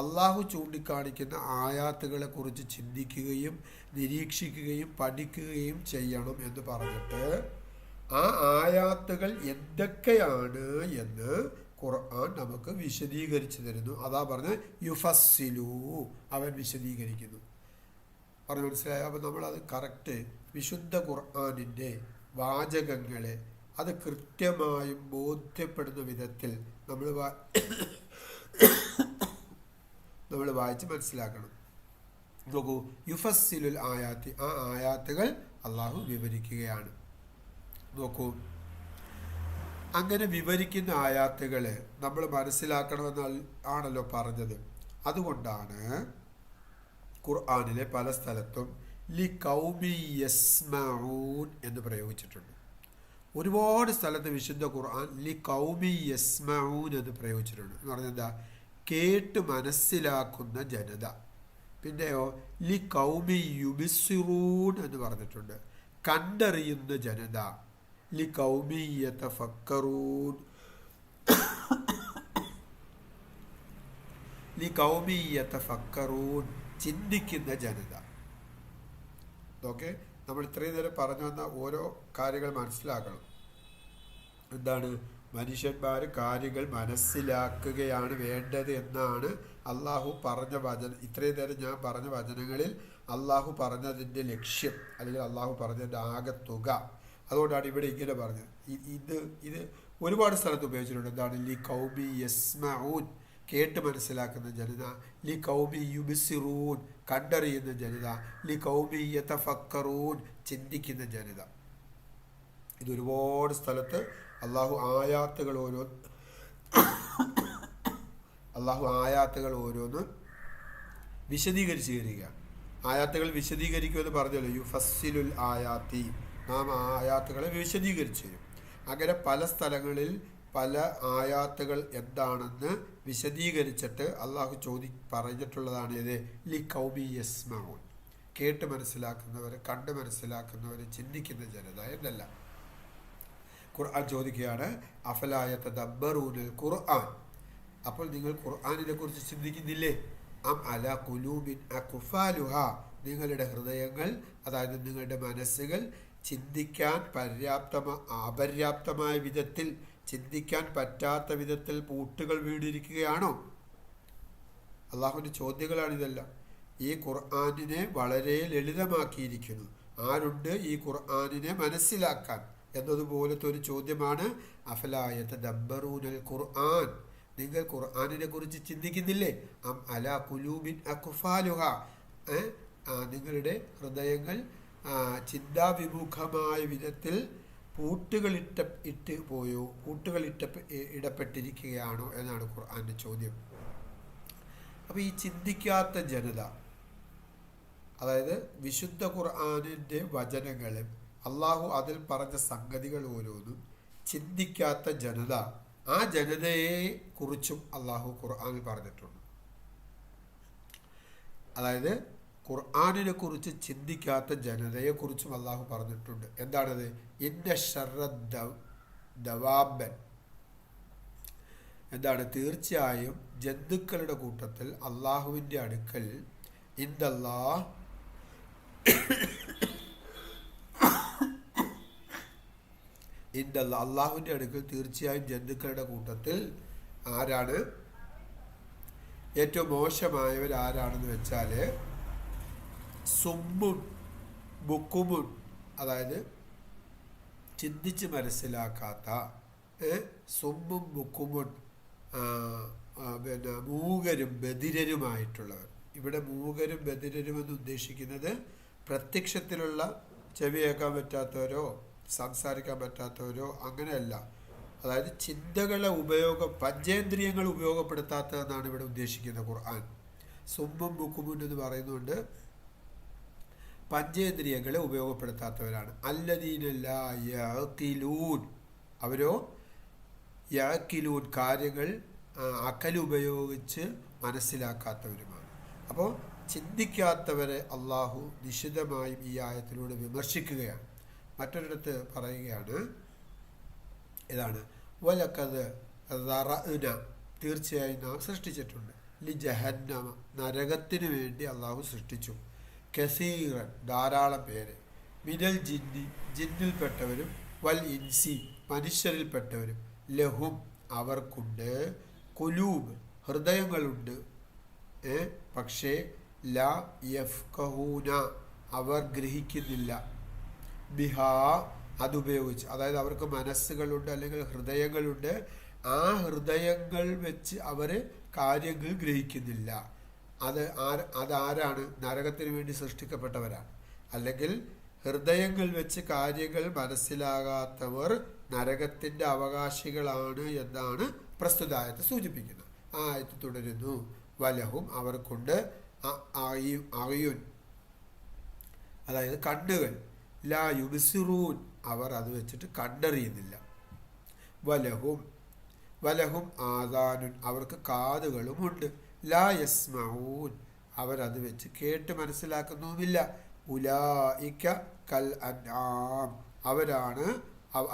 അള്ളാഹു ചൂണ്ടിക്കാണിക്കുന്ന ആയാത്തുകളെ കുറിച്ച് ചിന്തിക്കുകയും നിരീക്ഷിക്കുകയും പഠിക്കുകയും ചെയ്യണം എന്ന് പറഞ്ഞിട്ട് ആ ആയാത്തുകൾ എന്തൊക്കെയാണ് എന്ന് ഖുർആൻ നമുക്ക് വിശദീകരിച്ചു തരുന്നു. അതാ പറഞ്ഞ യുഫസ്സിലു, അവൻ വിശദീകരിക്കുന്നു. പറഞ്ഞു മനസ്സിലായോ? അപ്പോൾ നമ്മളത് കറക്റ്റ് വിശുദ്ധ ഖുർആനിൻ്റെ വാചകങ്ങളെ അത് കൃത്യമായും ബോധ്യപ്പെടുന്ന വിധത്തിൽ നമ്മൾ വായിച്ച് മനസ്സിലാക്കണം. നോക്കൂ, യുഫസ്സിലുൽ ആയാത്തി, ആ ആയാത്തുകൾ അള്ളാഹു വിവരിക്കുകയാണ്. നോക്കൂ, അങ്ങനെ വിവരിക്കുന്ന ആയാത്തുകൾ നമ്മൾ മനസ്സിലാക്കണമെന്ന് ആണല്ലോ പറഞ്ഞത്. അതുകൊണ്ടാണ് ഖുർആനിലെ പല സ്ഥലത്തും ലി ഖൗമി യസ്മഊൻ എന്ന് പ്രയോഗിച്ചിട്ടുണ്ട്. ഒരുപാട് സ്ഥലത്ത് വിശുദ്ധ ഖുർആൻ ലി ഖൗമി യസ്മഊൻ എന്ന് പ്രയോഗിച്ചിട്ടുണ്ട്. എന്ന് പറഞ്ഞാൽ എന്താ? കേട്ട് മനസ്സിലാക്കുന്ന ജനത. പിന്നെയോ ലി ഖൗമി യുബിസ്സിറൂൻ എന്ന് പറഞ്ഞിട്ടുണ്ട്, കണ്ടറിയുന്ന ജനത. ലി ഖൗമി യതഫക്കറൂൻ, ലി ഖൗമി യതഫക്കറൂൻ, ചിന്തിക്കുന്ന ജനത. ഓക്കെ, നമ്മൾ ഇത്രയും നേരം പറഞ്ഞു വന്ന ഓരോ കാര്യങ്ങൾ മനസ്സിലാക്കണം. എന്താണ്? മനുഷ്യന്മാർ കാര്യങ്ങൾ മനസ്സിലാക്കുകയാണ് വേണ്ടത് എന്നാണ് അള്ളാഹു പറഞ്ഞ വചനം. ഇത്രയും നേരം ഞാൻ പറഞ്ഞ വചനങ്ങളിൽ അള്ളാഹു പറഞ്ഞതിൻ്റെ ലക്ഷ്യം, അല്ലെങ്കിൽ അള്ളാഹു പറഞ്ഞതിൻ്റെ ആകെത്തുക. അതുകൊണ്ടാണ് ഇവിടെ ഇങ്ങനെ പറഞ്ഞത്. ഇത് ഒരുപാട് സ്ഥലത്ത് ഉപയോഗിച്ചിട്ടുണ്ട്. എന്താണ്? ലി ഖൗമി യസ്മഊൻ, കേട്ട് മനസ്സിലാക്കുന്ന ജനത. ലി ഖൗമി യുബ്സിറൂൻ, കണ്ടറിയുന്ന ജനത. ലി ഖൗമി യതഫക്കറൂൻ, ചിന്തിക്കുന്ന ജനത. ഇത് ഒരുപാട് സ്ഥലത്ത് അള്ളാഹു ആയാത്തുകൾ ഓരോന്ന് വിശദീകരിച്ച് തരികയാണ്. ആയാത്തുകൾ വിശദീകരിക്കുമെന്ന് പറഞ്ഞല്ലോ, യുഫസ്സിലുൽ ആയാത്തി, നാം ആയാത്തുകളെ വിശദീകരിച്ചു തരും. അങ്ങനെ പല സ്ഥലങ്ങളിൽ പല ആയാത്തുകൾ എന്താണെന്ന് വിശദീകരിച്ചിട്ട് അള്ളാഹു പറഞ്ഞിട്ടുള്ളതാണ് ഇത് ലി ഖൗമി യസ്മഊൻ, കേട്ട് മനസ്സിലാക്കുന്നവർ, കണ്ട് മനസ്സിലാക്കുന്നവർ, ചിന്തിക്കുന്ന ജനത എന്നല്ല. ഖുർആൻ ചോദിക്കുകയാണ് അഫലാ യതദബ്ബറൂനൽ ഖുർആൻ, അപ്പോൾ നിങ്ങൾ ഖുർആനിനെ കുറിച്ച് ചിന്തിക്കുന്നില്ലേ? അം അലാ ഖുലൂബിൻ അഖ്ഫാലുഹാ, നിങ്ങളുടെ ഹൃദയങ്ങൾ, അതായത് നിങ്ങളുടെ മനസ്സുകൾ ചിന്തിക്കാൻ അപര്യാപ്തമായ വിധത്തിൽ, ചിന്തിക്കാൻ പറ്റാത്ത വിധത്തിൽ പൂട്ടുകൾ വീണിരിക്കുകയാണോ? അള്ളാഹുവിൻ്റെ ചോദ്യങ്ങളാണിതെല്ലാം. ഈ ഖുർആനിനെ വളരെ ലളിതമാക്കിയിരിക്കുന്നു. ആരുണ്ട് ഈ ഖുർആനിനെ മനസ്സിലാക്കാൻ എന്നതുപോലത്തെ ഒരു ചോദ്യമാണ് അഫലാ യതദബ്ബറൂനൽ ഖുർആൻ, നിങ്ങൾ ഖുർആനിനെ കുറിച്ച് ചിന്തിക്കുന്നില്ലേ? അം അലാ ഖുലൂബിൻ അഖ്ഫാലുഹാ, നിങ്ങളുടെ ഹൃദയങ്ങൾ ചിന്താവിമുഖമായ വിധത്തിൽ പൂട്ടുകൾ ഇടപ്പെട്ടിരിക്കുകയാണോ എന്നാണ് ഖുർആൻ്റെ ചോദ്യം. അപ്പോൾ ഈ ചിന്തിക്കാത്ത ജനത, അതായത് വിശുദ്ധ ഖുർആനിൻ്റെ വചനങ്ങളും അള്ളാഹു അതിൽ പറഞ്ഞ സംഗതികൾ ഓരോന്നും ചിന്തിക്കാത്ത ജനത, ആ ജനതയെ കുറിച്ചും അള്ളാഹു ഖുർആനിൽ പറഞ്ഞിട്ടുണ്ട്. അതായത് ഖുർആനിനെ കുറിച്ച് ചിന്തിക്കാത്ത ജനതയെക്കുറിച്ചും അള്ളാഹു പറഞ്ഞിട്ടുണ്ട്. എന്താണത്? ഇന്ന ശർറ ദവാബൻ, എന്താണ്? തീർച്ചയായും ജന്തുക്കളുടെ കൂട്ടത്തിൽ അള്ളാഹുവിൻ്റെ അടുക്കൽ അള്ളാഹുവിൻ്റെ അടുക്കൽ തീർച്ചയായും ജന്തുക്കളുടെ കൂട്ടത്തിൽ ആരാണ് ഏറ്റവും മോശമായവർ? ആരാണെന്ന് വെച്ചാൽ സുമ്മുൻ ബുക്കുമുൻ, അതായത് ചിന്തിച്ച് മനസ്സിലാക്കാത്ത, സുമ്മും ബുക്കുമുൻ, മൂകരും ബധിരരുമായിട്ടുള്ളവർ. ഇവിടെ മൂകരും ബധിരരും എന്ന് ഉദ്ദേശിക്കുന്നത് പ്രത്യക്ഷത്തിലുള്ള ചെവി കേൾക്കാൻ പറ്റാത്തവരോ സംസാരിക്കാൻ പറ്റാത്തവരോ അങ്ങനെയല്ല. അതായത് ചിന്തകളെ പഞ്ചേന്ദ്രിയങ്ങൾ ഉപയോഗപ്പെടുത്താത്തതെന്നാണ് ഇവിടെ ഉദ്ദേശിക്കുന്നത് ഖുർആൻ. സുമ്മും ബുക്കുമുൻ എന്ന് പറയുന്നുണ്ട് പഞ്ചേന്ദ്രിയങ്ങളെ ഉപയോഗപ്പെടുത്താത്തവരാണ്. അല്ലദീന ലാ യഅഖിലൂൻ, അവരോ യഅ്കിലൂൻ കാര്യങ്ങൾ അക്കൽ ഉപയോഗിച്ച് മനസ്സിലാക്കാത്തവരുമാണ്. അപ്പോൾ ചിന്തിക്കാത്തവരെ അള്ളാഹു നിശിതമായും ഈ ആയത്തിലൂടെ വിമർശിക്കുകയാണ്. മറ്റൊരിടത്ത് പറയുകയാണ്, ഇതാണ് വലഖദ് ദറഅന, തീർച്ചയായും നാം സൃഷ്ടിച്ചിട്ടുണ്ട്, ലി ജഹന്നമ, നരകത്തിന് വേണ്ടി അള്ളാഹു സൃഷ്ടിച്ചു, കസീറൻ, ധാരാളം പേര്, മിനൽ ജിന്നി, ജിന്നിൽപ്പെട്ടവരും, വൽ ഇൻസി, മനുഷ്യരിൽപ്പെട്ടവരും, ലഹും, അവർക്കുണ്ട്, കുലൂബ്, ഹൃദയങ്ങളുണ്ട്, പക്ഷേ ലാ യഫ്ഖഹൂന, അവർ ഗ്രഹിക്കുന്നില്ല, ബിഹാ, അതുപയോഗിച്ച്. അതായത് അവർക്ക് മനസ്സുകളുണ്ട് അല്ലെങ്കിൽ ഹൃദയങ്ങളുണ്ട്, ആ ഹൃദയങ്ങൾ വെച്ച് അവർ കാര്യങ്ങൾ ഗ്രഹിക്കുന്നില്ല. അതാരാണ്? നരകത്തിന് വേണ്ടി സൃഷ്ടിക്കപ്പെട്ടവരാണ്. അല്ലെങ്കിൽ ഹൃദയങ്ങൾ വെച്ച് കാര്യങ്ങൾ മനസ്സിലാകാത്തവർ നരകത്തിൻ്റെ അവകാശികളാണ് എന്നാണ് പ്രസ്തുത ആയത്ത് സൂചിപ്പിക്കുന്നത്. ആ ആയത്ത് തുടരുന്നു, വലഹും, അവർക്കുണ്ട്, അയുൻ, അതായത് കണ്ണുകൾ, ലാ യുബ്സിറൂൻ, അവർ അത് വെച്ചിട്ട് കണ്ടറിയുന്നില്ല, വലഹും ആദാനുൻ, അവർക്ക് കാതുകളുമുണ്ട്, ലാ യസ്മഊൻ, അവരത് വെച്ച് കേട്ട് മനസ്സിലാക്കുന്നുമില്ല, ഉലായിക കൽ അൻആം, അവരാണ്,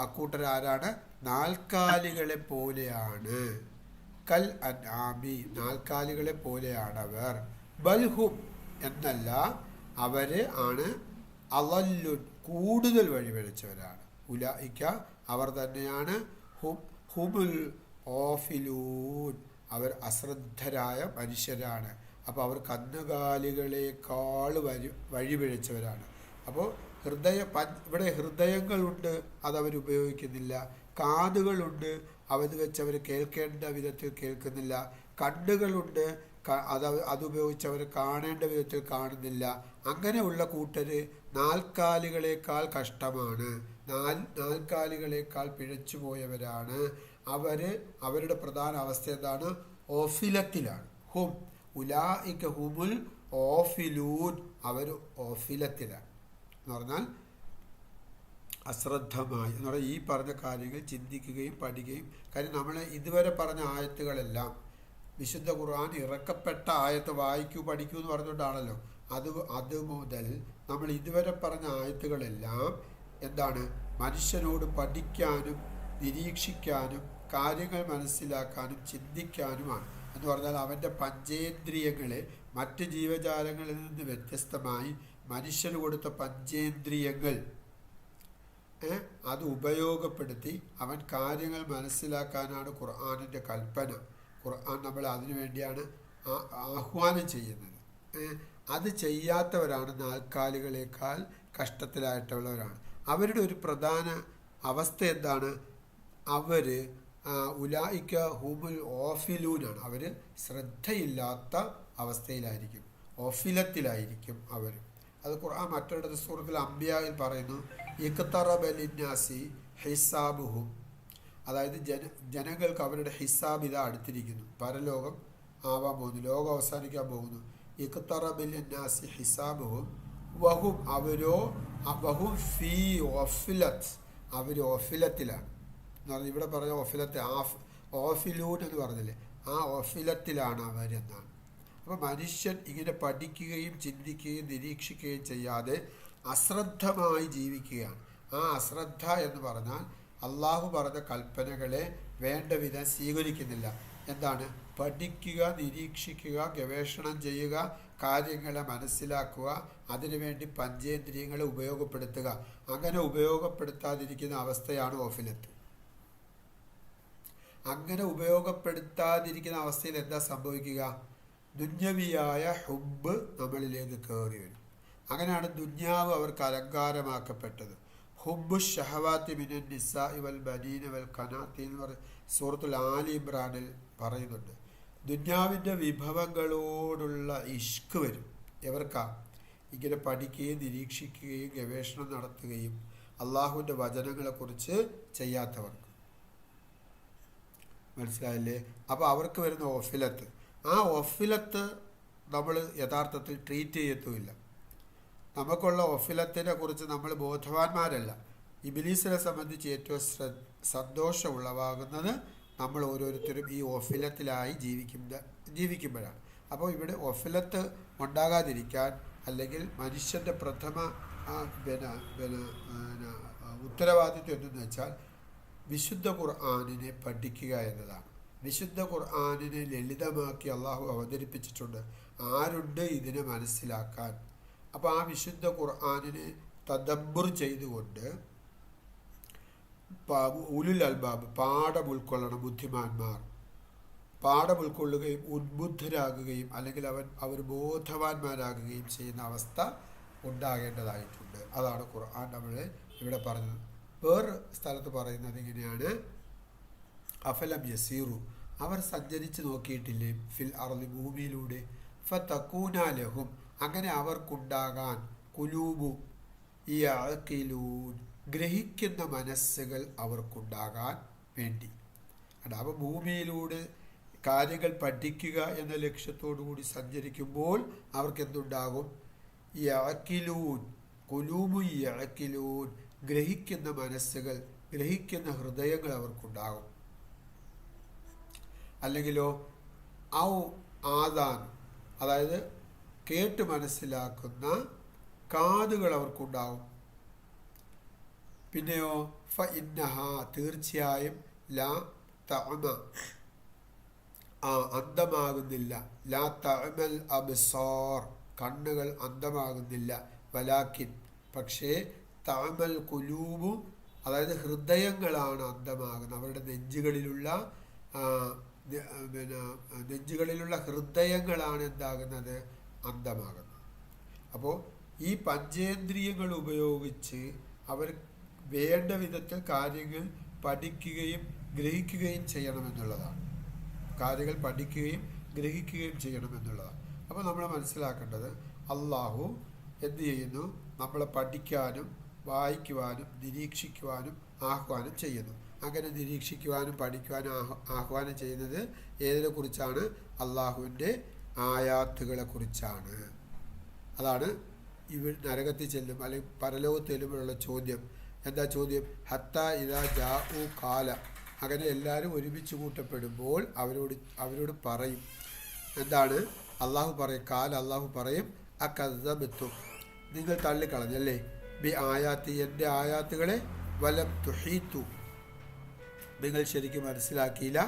അക്കൂട്ടരാരാണ്? നാൽക്കാലികളെ പോലെയാണ്, കൽ അൻആമി, നാൽക്കാലികളെ പോലെയാണവർ, ബൽഹും, എന്നല്ല, അവര് ആണ്, അളല്ലുൻ, കൂടുതൽ വഴിപിഴച്ചവരാണ്, ഉലായിക, അവർ തന്നെയാണ്, ഹുമുൽ ഓഫിലൂൻ, അവർ അശ്രദ്ധരായ മനുഷ്യരാണ്. അപ്പോൾ അവർ കന്നുകാലികളേക്കാൾ വഴിപിഴച്ചവരാണ്. അപ്പോൾ ഇവിടെ ഹൃദയങ്ങളുണ്ട്, അതവർ ഉപയോഗിക്കുന്നില്ല, കാതുകളുണ്ട്, അത് വെച്ച് അവർ കേൾക്കേണ്ട വിധത്തിൽ കേൾക്കുന്നില്ല, കണ്ണുകളുണ്ട്, അതുപയോഗിച്ച് അവർ കാണേണ്ട വിധത്തിൽ കാണുന്നില്ല. അങ്ങനെയുള്ള കൂട്ടര് നാൽക്കാലികളേക്കാൾ കഷ്ടമാണ്, നാൽക്കാലികളേക്കാൾ പിഴച്ചു പോയവരാണ്. അവരുടെ പ്രധാന അവസ്ഥ എന്താണ്? ഓഫിലത്തിലാണ്. ഹും ഉലായിക ഹുമുൽ ഓഫിലൂൻ, അവർ ഓഫിലത്തിലാണ് എന്ന് പറഞ്ഞാൽ അശ്രദ്ധമായി എന്ന് പറഞ്ഞാൽ ഈ പറഞ്ഞ കാര്യങ്ങൾ ചിന്തിക്കുകയും പഠിക്കുകയും. കാര്യം നമ്മൾ ഇതുവരെ പറഞ്ഞ ആയത്തുകളെല്ലാം വിശുദ്ധ ഖുർആൻ ഇറക്കപ്പെട്ട ആയത്ത് വായിക്കൂ പഠിക്കൂ എന്ന് പറഞ്ഞുകൊണ്ടാണല്ലോ. അത് മുതൽ നമ്മൾ ഇതുവരെ പറഞ്ഞ ആയത്തുകളെല്ലാം എന്താണ്? മനുഷ്യനോട് പഠിക്കാനും നിരീക്ഷിക്കാനും കാര്യങ്ങൾ മനസ്സിലാക്കാനും ചിന്തിക്കാനുമാണ്. എന്ന് പറഞ്ഞാൽ അവൻ്റെ പഞ്ചേന്ദ്രിയങ്ങളെ മറ്റ് ജീവജാലങ്ങളിൽ നിന്ന് വ്യത്യസ്തമായി മനുഷ്യന് കൊടുത്ത പഞ്ചേന്ദ്രിയങ്ങൾ അത് ഉപയോഗപ്പെടുത്തി അവൻ കാര്യങ്ങൾ മനസ്സിലാക്കാനാണ് ഖുർആനിൻ്റെ കൽപ്പന. ഖുർആൻ നമ്മൾ അതിനു വേണ്ടിയാണ് ആഹ്വാനം ചെയ്യുന്നത്. അത് ചെയ്യാത്തവരാണ് നാൽക്കാലികളേക്കാൾ കഷ്ടത്തിലായിട്ടുള്ളവരാണ്. അവരുടെ ഒരു പ്രധാന അവസ്ഥ എന്താണ്? അവർ ഉലായിക ഹുമുൽ ഓഫിലൂനാണ്. അവർ ശ്രദ്ധയില്ലാത്ത അവസ്ഥയിലായിരിക്കും, ഓഫിലത്തിലായിരിക്കും അവർ. അത് ഖുർആൻ മറ്റൊരിടത്ത് സൂറത്തുൽ അംബിയായിൽ പറയുന്നു, ഇഖ്തറബ ലിന്നാസി ഹിസാബുഹും, അതായത് ജനങ്ങൾക്ക് അവരുടെ ഹിസാബ് ഇതാ അടുത്തിരിക്കുന്നു, പരലോകം ആവാൻ പോകുന്നു, ലോകം അവസാനിക്കാൻ പോകുന്നു. ഇഖ്തറബ ലിന്നാസി ഹിസാബുഹും വഹും, വഹും ഫീ ഓഫിലത്ത്, അവർ ഓഫിലത്തിലാണ് എന്ന് പറഞ്ഞാൽ ഇവിടെ പറഞ്ഞ ഓഫിലത്ത് ഓഫിലൂൻ എന്ന് പറഞ്ഞില്ലേ, ആ ഓഫിലത്തിലാണ് അവരെന്നാണ്. അപ്പോൾ മനുഷ്യൻ ഇങ്ങനെ പഠിക്കുകയും ചിന്തിക്കുകയും നിരീക്ഷിക്കുകയും ചെയ്യാതെ അശ്രദ്ധമായി ജീവിക്കുകയാണ്. ആ അശ്രദ്ധ എന്ന് പറഞ്ഞാൽ അള്ളാഹു പറഞ്ഞ കൽപ്പനകളെ വേണ്ട വിധം സ്വീകരിക്കുന്നില്ല. എന്താണ്? പഠിക്കുക, നിരീക്ഷിക്കുക, ഗവേഷണം ചെയ്യുക, കാര്യങ്ങളെ മനസ്സിലാക്കുക, അതിനുവേണ്ടി പഞ്ചേന്ദ്രിയങ്ങളെ ഉപയോഗപ്പെടുത്തുക. അങ്ങനെ ഉപയോഗപ്പെടുത്താതിരിക്കുന്ന അവസ്ഥയാണ് ഓഫിലത്ത്. അങ്ങനെ ഉപയോഗപ്പെടുത്താതിരിക്കുന്ന അവസ്ഥയിൽ എന്താ സംഭവിക്കുക? ദുന്യവിയായ ഹുബ്ബ് നമ്മളിലേക്ക് കയറി വരും. അങ്ങനെയാണ് ദുന്യാവ് അവർക്ക് അലങ്കാരമാക്കപ്പെട്ടത്. ഹുബ്ബു ഷഹവാത്തി മിനൻ നിസാഇ വൽ ബനീന വൽ ഖനാത്തി എന്ന് പറയും സൂറത്തുൽ ആലി ഇമ്രാനിൽ പറയുന്നുണ്ട്. ദുന്യാവിൻ്റെ വിഭവങ്ങളോടുള്ള ഇഷ്ക് വരും. എവർക്കാ? ഇങ്ങനെ പഠിക്കുകയും നിരീക്ഷിക്കുകയും ഗവേഷണം നടത്തുകയും അള്ളാഹുവിൻ്റെ വചനങ്ങളെക്കുറിച്ച് ചെയ്യാത്തവർക്ക്. മനസ്സിലായില്ലേ? അപ്പോൾ അവർക്ക് വരുന്ന ഓഫിലത്ത്, ആ ഓഫിലത്ത് നമ്മൾ യഥാർത്ഥത്തിൽ ട്രീറ്റ് ചെയ്യത്തുമില്ല. നമുക്കുള്ള ഓഫിലത്തിനെ കുറിച്ച് നമ്മൾ ബോധവാന്മാരല്ല. ഇബ്ലീസിനെ സംബന്ധിച്ച് ഏറ്റവും സന്തോഷം ഉളവാകുന്നത് നമ്മൾ ഓരോരുത്തരും ഈ ഒഫിലത്തിലായി ജീവിക്കുമ്പോഴാണ്. അപ്പോൾ ഇവിടെ ഒഫിലത്ത് ഉണ്ടാകാതിരിക്കാൻ, അല്ലെങ്കിൽ മനുഷ്യൻ്റെ പ്രഥമ ഉത്തരവാദിത്വം എന്തെന്ന് വെച്ചാൽ വിശുദ്ധ ഖുർആനിനെ പഠിക്കുക എന്നതാണ്. വിശുദ്ധ ഖുർആനിനെ ലളിതമാക്കി അള്ളാഹു അവതരിപ്പിച്ചിട്ടുണ്ട്. ആരുണ്ട് ഇതിനെ മനസ്സിലാക്കാൻ? അപ്പോൾ ആ വിശുദ്ധ ഖുർആനിനെ തദബ്ബുർ ചെയ്തുകൊണ്ട് ഉലുൽ അൽബാബ് പാഠം ഉൾക്കൊള്ളണം. ബുദ്ധിമാന്മാർ പാഠം ഉൾക്കൊള്ളുകയും ഉദ്ബുദ്ധരാകുകയും അല്ലെങ്കിൽ അവർ ബോധവാന്മാരാകുകയും ചെയ്യുന്ന അവസ്ഥ ഉണ്ടാകേണ്ടതായിട്ടുണ്ട്. അതാണ് ഖുർആൻ നമ്മളെ ഇവിടെ പറഞ്ഞത്. വേറെ സ്ഥലത്ത് പറയുന്നത് ഇങ്ങനെയാണ്: അഫലം യസീറു, അവർ സഞ്ചരിച്ച് നോക്കിയിട്ടില്ലേ, ഫിൽ അർളി, ഭൂമിയിലൂടെ, ഫതകൂന ലഹും, അങ്ങനെ അവർക്കുണ്ടാകാൻ, കുലൂബു യഅഖിലൂൻ, ഗ്രഹിക്കുന്ന മനസ്സുകൾ അവർക്കുണ്ടാകാൻ വേണ്ടി. അപ്പോൾ ഭൂമിയിലൂടെ കാര്യങ്ങൾ പഠിക്കുക എന്ന ലക്ഷ്യത്തോടു കൂടി സഞ്ചരിക്കുമ്പോൾ അവർക്ക് എന്തുണ്ടാകും? യഅഖിലൂൻ, കുലൂബു യഅഖിലൂൻ, ഗ്രഹിക്കുന്ന മനസ്സുകൾ, ഗ്രഹിക്കുന്ന ഹൃദയങ്ങൾ അവർക്കുണ്ടാകും. അല്ലെങ്കിലോ ഔ ആദാൻ, അതായത് കേട്ട് മനസ്സിലാക്കുന്ന കാതുകൾ അവർക്കുണ്ടാവും. പിന്നെയോ ഫ ഇന്നഹ, തീർച്ചയായും, ലാ തഅമ, അന്ധമാകുന്നില്ല, ലാ തഅമൽ അബ്സാർ, കണ്ണുകൾ അന്ധമാകുന്നില്ല, വലാക്കിൻ, പക്ഷേ, തഅമൽ ഖുലൂബു, അതായത് ഹൃദയങ്ങളാണ് അന്ധമാകുന്നത്. അവരുടെ നെഞ്ചുകളിലുള്ള ഹൃദയങ്ങളാണ് എന്താകുന്നത്? അന്ധമാകുന്നത്. അപ്പോൾ ഈ പഞ്ചേന്ദ്രിയങ്ങൾ ഉപയോഗിച്ച് അവർ വേണ്ട വിധത്തിൽ കാര്യങ്ങൾ പഠിക്കുകയും ഗ്രഹിക്കുകയും ചെയ്യണമെന്നുള്ളതാണ്. കാര്യങ്ങൾ പഠിക്കുകയും ഗ്രഹിക്കുകയും ചെയ്യണമെന്നുള്ളതാണ്. അപ്പോൾ നമ്മൾ മനസ്സിലാക്കേണ്ടത്, അള്ളാഹു എന്ത് ചെയ്യുന്നു? നമ്മളെ പഠിക്കാനും വായിക്കുവാനും നിരീക്ഷിക്കുവാനും ആഹ്വാനം ചെയ്യുന്നു. അങ്ങനെ നിരീക്ഷിക്കുവാനും പഠിക്കുവാനും ആഹ്വാനം ചെയ്യുന്നത് ഏതിനെ കുറിച്ചാണ്? അള്ളാഹുവിൻ്റെ ആയാത്തുകളെ കുറിച്ചാണ്. അതാണ് നരകത്തിൽ ചെല്ലും അല്ലെങ്കിൽ പരലോകത്ത് ചെല്ലുമ്പോഴുള്ള ചോദ്യം. എന്താ ചോദ്യം? ഹത്ത ഇദാ ജാഉ കാല, അങ്ങനെ എല്ലാവരും ഒരുമിച്ച് കൂട്ടപ്പെടുമ്പോൾ അവരോട് പറയും. എന്താണ്? അള്ളാഹു പറയും, കാല, അള്ളാഹു പറയും, അകദ്ദബ്തും, നിങ്ങൾ തള്ളിക്കളഞ്ഞല്ലേ, ബി ആയാത്തി, എൻ്റെ ആയാത്തുകളെ, വലം തുഹീതു, നിങ്ങൾ ശരിക്കും മനസ്സിലാക്കിയില്ല,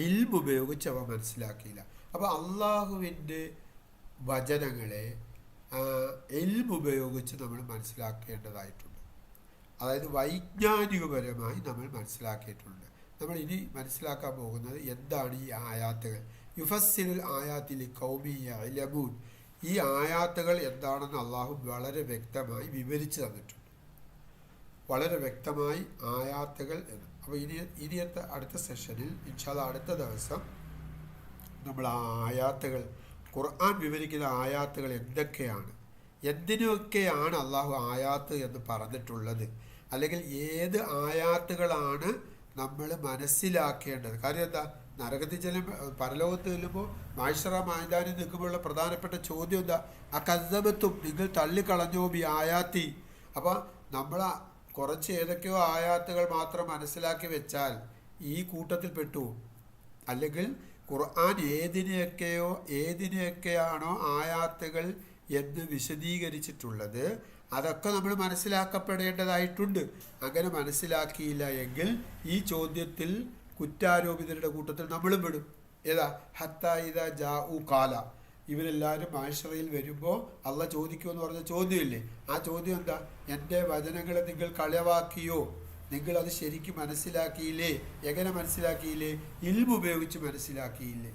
ഇൽമ് ഉപയോഗിച്ച് അവ മനസ്സിലാക്കിയില്ല. അപ്പോൾ അള്ളാഹുവിൻ്റെ വചനങ്ങളെ ഇൽമ് ഉപയോഗിച്ച് നമ്മൾ മനസ്സിലാക്കേണ്ടതായിട്ടുണ്ട്. അതായത് വൈജ്ഞാനികപരമായി നമ്മൾ മനസ്സിലാക്കിയിട്ടുണ്ട്. നമ്മൾ ഇനി മനസ്സിലാക്കാൻ പോകുന്നത് എന്താണ് ഈ ആയാത്തുകൾ. യുഫസ്സിലുൽ ആയാത്തിൽ ഖൗമി യഅലമൂൻ, ഈ ആയാത്തുകൾ എന്താണെന്ന് അള്ളാഹു വളരെ വ്യക്തമായി വിവരിച്ചു തന്നിട്ടുണ്ട്. വളരെ വ്യക്തമായി ആയാത്തുകൾ എന്ന്. അപ്പോൾ ഇനിയത്തെ അടുത്ത സെഷനിൽ ഇൻഷാ അല്ലാഹ് അടുത്ത ദിവസം നമ്മൾ ആ ആയാത്തുകൾ, ഖുർആൻ വിവരിക്കുന്ന ആയാത്തുകൾ എന്തൊക്കെയാണ്, എന്തിനൊക്കെയാണ് അള്ളാഹു ആയാത്ത് എന്ന് പറഞ്ഞിട്ടുള്ളത്, അല്ലെങ്കിൽ ഏത് ആയാത്തുകളാണ് നമ്മൾ മനസ്സിലാക്കേണ്ടത്. കാര്യം എന്താ? നരകത്തിൽ ചെല്ലുമ്പോൾ, പരലോകത്ത് ചെല്ലുമ്പോൾ, മായ്ശറ മൈതാനിൽ നിൽക്കുമ്പോഴുള്ള പ്രധാനപ്പെട്ട ചോദ്യം എന്താ? അകദ്ദബത്തും, നിങ്ങൾ തള്ളിക്കളഞ്ഞോ ബി ആയാത്തി. അപ്പോൾ നമ്മൾ കുറച്ച് ഏതൊക്കെയോ ആയാത്തുകൾ മാത്രം മനസ്സിലാക്കി വെച്ചാൽ ഈ കൂട്ടത്തിൽ പെട്ടു. അല്ലെങ്കിൽ ഖുർആൻ ഏതിനെയൊക്കെയാണോ ആയാത്തുകൾ എന്ന് വിശദീകരിച്ചിട്ടുള്ളത് അതൊക്കെ നമ്മൾ മനസ്സിലാക്കപ്പെടേണ്ടതായിട്ടുണ്ട്. അങ്ങനെ മനസ്സിലാക്കിയില്ല എങ്കിൽ ഈ ചോദ്യത്തിൽ കുറ്റാരോപിതരുടെ കൂട്ടത്തിൽ നമ്മളും പെടും. ഏതാ? ഹത്ത ഇദാ ജാഉ കാല, ഇവരെല്ലാവരും മാശറയിൽ വരുമ്പോൾ അള്ള ചോദിക്കുമെന്ന് പറഞ്ഞ ചോദ്യമില്ലേ? ആ ചോദ്യം എന്താ? എൻ്റെ വചനങ്ങളെ നിങ്ങൾ കളവാക്കിയോ? നിങ്ങളത് ശരിക്കും മനസ്സിലാക്കിയില്ലേ? എങ്ങനെ മനസ്സിലാക്കിയില്ലേ? ഇൽമ് ഉപയോഗിച്ച് മനസ്സിലാക്കിയില്ലേ?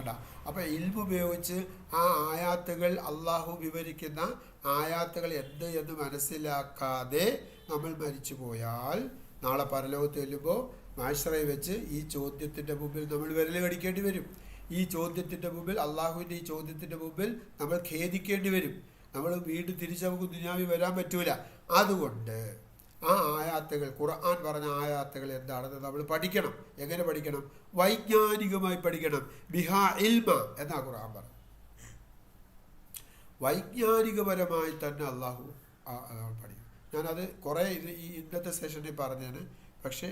അടാ, അപ്പോൾ ഇൽമ് ഉപയോഗിച്ച് ആ ആയാത്തുകൾ, അള്ളാഹു വിവരിക്കുന്ന ആയാത്തുകൾ എന്ത് എന്ന് മനസ്സിലാക്കാതെ നമ്മൾ മരിച്ചു പോയാൽ നാളെ പരലോകത്ത് ചെല്ലുമ്പോൾ മാശറയിൽ വെച്ച് ഈ ചോദ്യത്തിൻ്റെ മുമ്പിൽ നമ്മൾ വിരൽ കടിക്കേണ്ടി വരും. ഈ ചോദ്യത്തിൻ്റെ മുമ്പിൽ, അള്ളാഹുവിൻ്റെ ഈ ചോദ്യത്തിൻ്റെ മുമ്പിൽ നമ്മൾ ഖേദിക്കേണ്ടി വരും. നമ്മൾ വീണ്ടും തിരിച്ച് നമുക്ക് ദുനിയാവിൽ വരാൻ പറ്റൂല. അതുകൊണ്ട് ആ ആയാത്തുകൾ, ഖുർആൻ പറഞ്ഞ ആയാത്തുകൾ എന്താണെന്ന് നമ്മൾ പഠിക്കണം. എങ്ങനെ പഠിക്കണം? വൈജ്ഞാനികമായി പഠിക്കണം. ബിഹാ ഇൽമ എന്നാ ഖുർആൻ പറഞ്ഞു. വൈജ്ഞാനികപരമായി തന്നെ അള്ളാഹു പഠിക്കും. ഞാനത് കുറേ ഈ ഇന്നത്തെ സെഷനിൽ പറഞ്ഞാണ്. പക്ഷേ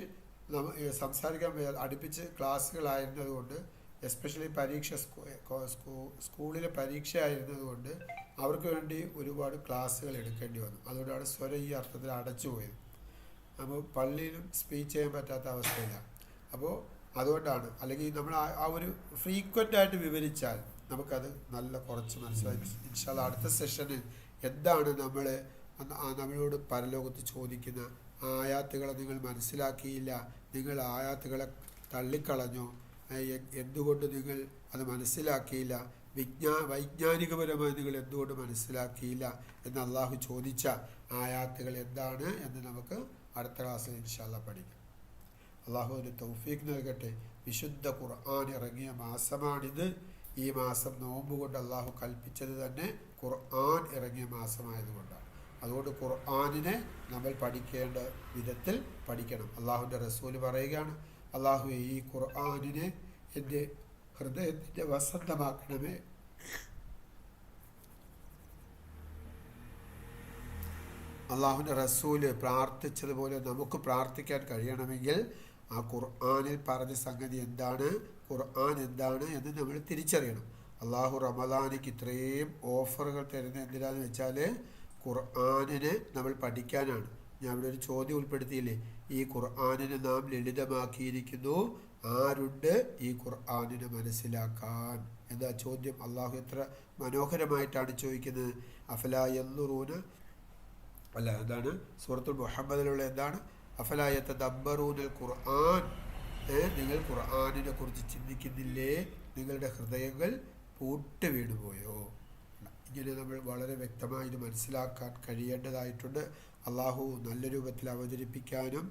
സംസാരിക്കാൻ അടുപ്പിച്ച് ക്ലാസ്സുകളായിരുന്നത് കൊണ്ട്, എസ്പെഷ്യലി സ്കൂളിലെ പരീക്ഷ ആയിരുന്നത് കൊണ്ട് അവർക്ക് വേണ്ടി ഒരുപാട് ക്ലാസ്സുകൾ എടുക്കേണ്ടി വന്നു. അതുകൊണ്ടാണ് സ്വരം ഈ അർത്ഥത്തിൽ അടച്ചു പോയത്. അപ്പോൾ പള്ളിയിലും സ്പീച്ച് ചെയ്യാൻ പറ്റാത്ത അവസ്ഥയില്ല. അപ്പോൾ അതുകൊണ്ടാണ്. അല്ലെങ്കിൽ നമ്മൾ ആ ഒരു ഫ്രീക്വൻ്റ് വിവരിച്ചാൽ നമുക്കത് നല്ല കുറച്ച് മനസ്സിലായി. ഇൻഷാ അല്ലാഹ് അടുത്ത സെഷനിൽ എന്താണ് നമ്മളോട് പരലോകത്ത് ചോദിക്കുന്ന ആയാത്തുകളെ നിങ്ങൾ മനസ്സിലാക്കിയില്ല, നിങ്ങൾ ആയാത്തുകളെ തള്ളിക്കളഞ്ഞു, എന്തുകൊണ്ട് നിങ്ങൾ അത് മനസ്സിലാക്കിയില്ല, വൈജ്ഞാനികപരമായി നിങ്ങൾ എന്തുകൊണ്ട് മനസ്സിലാക്കിയില്ല എന്ന് അള്ളാഹു ചോദിച്ച ആയാത്തുകൾ എന്താണ് എന്ന് നമുക്ക് അടുത്ത ക്ലാസ്സിൽ ഇൻഷാ അല്ലാഹ് പഠിക്കാം. അള്ളാഹുവിന് തൗഫീഖ് നൽകട്ടെ. വിശുദ്ധ ഖുർആൻ ഇറങ്ങിയ മാസമാണിത്. ഈ മാസം നോമ്പ് കൊണ്ട് അള്ളാഹു കൽപ്പിച്ചത് തന്നെ ഖുർആൻ ഇറങ്ങിയ മാസമായതുകൊണ്ടാണ്. അതുകൊണ്ട് ഖുർആനിനെ നമ്മൾ പഠിക്കേണ്ട വിധത്തിൽ പഠിക്കണം. അള്ളാഹുവിൻ്റെ റസൂല് പറയുകയാണ്, അള്ളാഹു ഈ ഖുർആനിനെ എൻ്റെ ഹൃദയത്തിൻ്റെ വസന്തമാക്കണമേ. അള്ളാഹുവിൻ്റെ റസൂല് പ്രാർത്ഥിച്ചതുപോലെ നമുക്ക് പ്രാർത്ഥിക്കാൻ കഴിയണമെങ്കിൽ ആ ഖുർആനിൽ പറഞ്ഞ സംഗതി എന്താണ്, ഖുർആൻ എന്താണ് എന്ന് നമ്മൾ തിരിച്ചറിയണം. അള്ളാഹു റമദാനിക്ക് ഇത്രയും ഓഫറുകൾ തരുന്നത് എന്തിനാന്ന് വെച്ചാൽ ഖുർആനിനെ നമ്മൾ പഠിക്കാനാണ്. ഞാൻ ഇവിടെ ഒരു ചോദ്യം ഉൾപ്പെടുത്തിയില്ലേ, ഈ ഖുർആനിനെ നാം ലളിതമാക്കിയിരിക്കുന്നു, ആരുണ്ട് ഈ ഖുർആനിനെ മനസ്സിലാക്കാൻ എന്താ ചോദ്യം. അള്ളാഹു എത്ര മനോഹരമായിട്ടാണ് ചോദിക്കുന്നത്. അഫലാ യൻദുറൂന അല്ല, എന്താണ് സൂറത്തുൽ മുഹമ്മദിലുള്ള എന്താണ്, അഫലാ യതദബ്ബറൂനൽ ഖുർആൻ, നിങ്ങൾ ഖുർആനിനെ കുറിച്ച് ചിന്തിക്കുന്നില്ലേ, നിങ്ങളുടെ ഹൃദയങ്ങൾ പൂട്ട് വീണുപോയോ. ഇങ്ങനെ നമ്മൾ വളരെ വ്യക്തമായി ഇത് മനസ്സിലാക്കാൻ കഴിയേണ്ടതായിട്ടുണ്ട്. അള്ളാഹു നല്ല രൂപത്തിൽ അവതരിപ്പിക്കാനും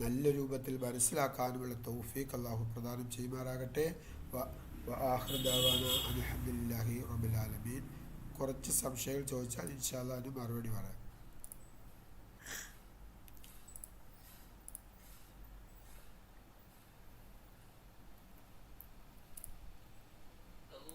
നല്ല രൂപത്തിൽ മനസ്സിലാക്കാനുമുള്ള തൗഫീഖ് അള്ളാഹു പ്രദാനം ചെയ്യുമാറാകട്ടെ. ആഖിറു ദഅ്വാനാ അൽഹംദുലില്ലാഹി റബ്ബിൽ ആലമീൻ. കുറച്ച് സംശയങ്ങൾ ചോദിച്ചാൽ ഇൻഷാ അല്ലാഹ് അതിന് മറുപടി പറയാം.